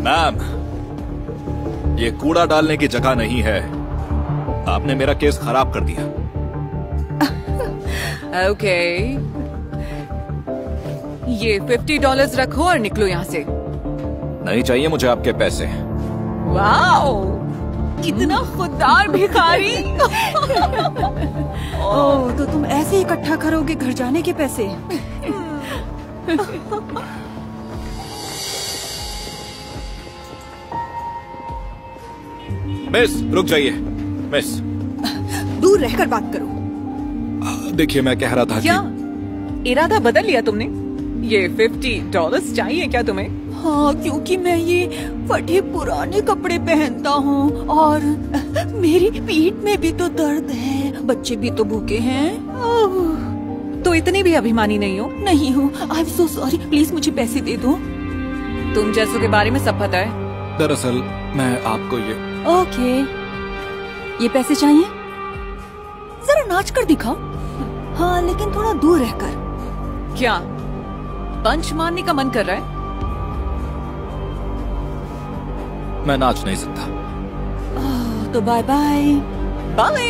Ma'am, ये कूड़ा डालने की जगह नहीं है। आपने मेरा केस खराब कर दिया। ओके, ये $50 रखो और निकलो यहाँ से। नहीं चाहिए मुझे आपके पैसे। वाओ, कितना खुददार भिखारी। ओह, तो तुम ऐसे इकट्ठा करोगे घर जाने के पैसे? मिस, रुक जाइए। मिस, दूर रहकर बात करो। देखिए मैं कह रहा था क्या इरादा बदल लिया तुमने? ये $50 चाहिए क्या तुम्हें? हाँ, क्योंकि मैं ये फटे पुराने कपड़े पहनता हूँ और मेरी पीठ में भी तो दर्द है, बच्चे भी तो भूखे हैं। तो इतनी भी अभिमानी नहीं हो? नहीं हूँ। I am so sorry, please मुझे पैसे दे दो। तुम जैसों के बारे में सब पता है। दरअसल मैं आपको ये ओके, ये पैसे चाहिए? जरा नाच कर दिखाओ। हाँ, लेकिन थोड़ा दूर रहकर। क्या पंच मारने का मन कर रहा है? मैं नाच नहीं सकता। तो बाय बाय। बाय।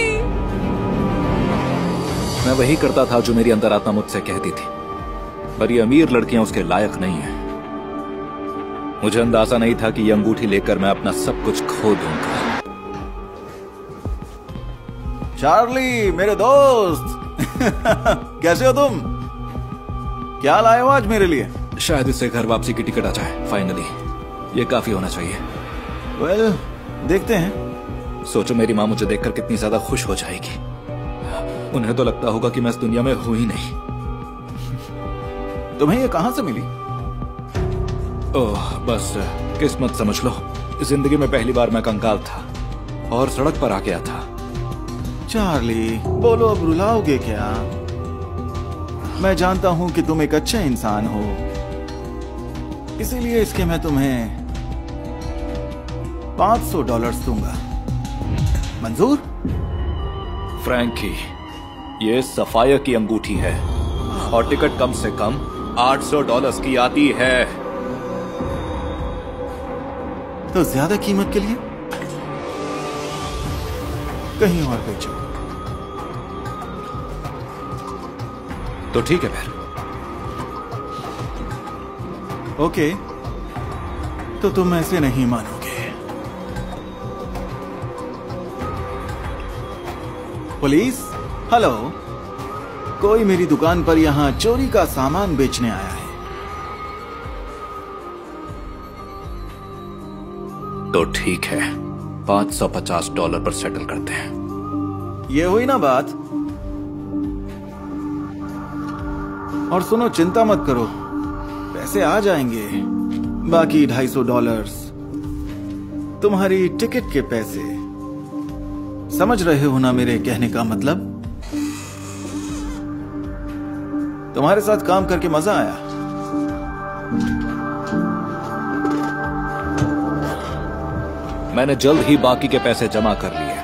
मैं वही करता था जो मेरी अंतरात्मा मुझसे कहती थी, पर ये अमीर लड़कियां उसके लायक नहीं हैं। मुझे अंदाजा नहीं था कि ये अंगूठी लेकर मैं अपना सब कुछ खो दूंगा। चार्ली मेरे दोस्त कैसे हो तुम? क्या लाए हो आज मेरे लिए? शायद इससे घर वापसी की टिकट आ जाए। फाइनली ये काफी होना चाहिए। वेल, देखते हैं। सोचो मेरी माँ मुझे देखकर कितनी ज्यादा खुश हो जाएगी। उन्हें तो लगता होगा कि मैं इस दुनिया में हूं ही नहीं। तुम्हें ये कहां से मिली? ओह, बस किस्मत समझ लो। जिंदगी में पहली बार मैं कंकाल था और सड़क पर आ गया था। चार्ली, बोलो अब रुलाओगे क्या? मैं जानता हूं कि तुम एक अच्छा इंसान हो, इसीलिए इसके मैं तुम्हें $500 दूंगा। मंजूर? फ्रैंकी, ये सफाया की अंगूठी है और टिकट कम से कम $800 की आती है। तो ज्यादा कीमत के लिए कहीं और बेचो। तो ठीक है फिर। ओके, तो तुम ऐसे नहीं मानोगे। पुलिस, हेलो, कोई मेरी दुकान पर यहां चोरी का सामान बेचने आया है। तो ठीक है, $550 पर सेटल करते हैं। ये हुई ना बात? और सुनो, चिंता मत करो, पैसे आ जाएंगे। बाकी $250 तुम्हारी टिकट के पैसे। समझ रहे हो ना मेरे कहने का मतलब? तुम्हारे साथ काम करके मजा आया। मैंने जल्द ही बाकी के पैसे जमा कर लिए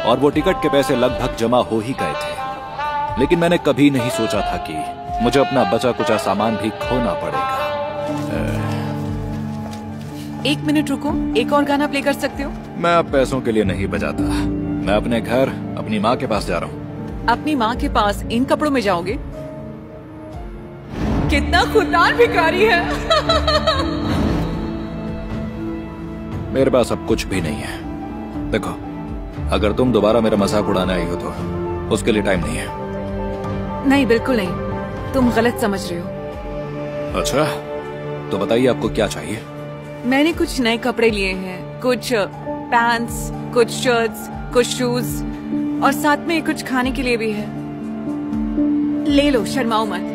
और वो टिकट के पैसे लगभग जमा हो ही गए थे। लेकिन मैंने कभी नहीं सोचा था कि मुझे अपना बचा कुचा सामान भी खोना पड़ेगा। 1 मिनट रुको, एक और गाना प्ले कर सकते हो? मैं अब पैसों के लिए नहीं बजाता। मैं अपने घर, अपनी माँ के पास जा रहा हूँ। अपनी माँ के पास इन कपड़ों में जाओगे? कितना खुददार भिखारी है। मेरे पास अब कुछ भी नहीं है। देखो, अगर तुम दोबारा मेरा मजाक उड़ाने आई हो तो उसके लिए टाइम नहीं है। नहीं, बिल्कुल नहीं, तुम गलत समझ रहे हो। अच्छा, तो बताइए आपको क्या चाहिए? मैंने कुछ नए कपड़े लिए हैं, कुछ पैंट्स, कुछ शर्ट्स, कुछ शूज और साथ में कुछ खाने के लिए भी है। ले लो, शर्माओ मत।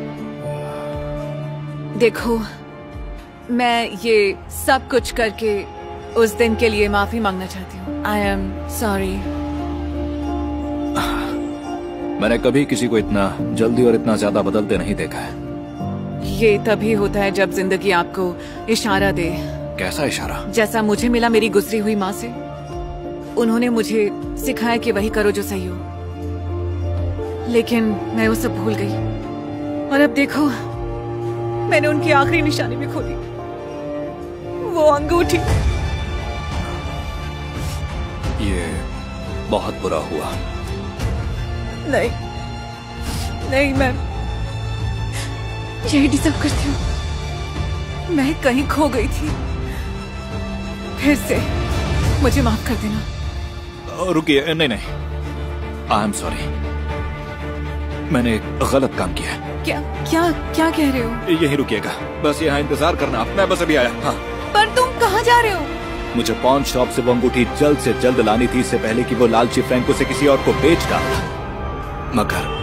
देखो, मैं ये सब कुछ करके उस दिन के लिए माफी मांगना चाहती हूँ। I am sorry. मैंने कभी किसी को इतना जल्दी और इतना ज्यादा बदलते नहीं देखा है। ये तभी होता है जब जिंदगी आपको इशारा दे। कैसा इशारा? जैसा मुझे मिला मेरी गुजरी हुई माँ से। उन्होंने मुझे सिखाया कि वही करो जो सही हो, लेकिन मैं वो सब भूल गई और अब देखो, मैंने उनकी आखिरी निशानी भी खो दी। वो अंगूठी। ये बहुत बुरा हुआ। नहीं नहीं, मैं यही डिजर्व करती हूँ। मैं कहीं खो गई थी। फिर से मुझे माफ कर देना। रुकिए, नहीं नहीं, आई एम सॉरी। मैंने एक गलत काम किया है। क्या क्या क्या कह रहे हो? यहीं रुकिएगा, बस यहाँ इंतजार करना, मैं बस अभी आया। हाँ, पर तुम कहाँ जा रहे हो? मुझे पॉन शॉप से वो अंगूठी जल्द से जल्द लानी थी, इससे पहले कि वो लालची फ्रैंक उसे किसी और को बेच डाले। मगर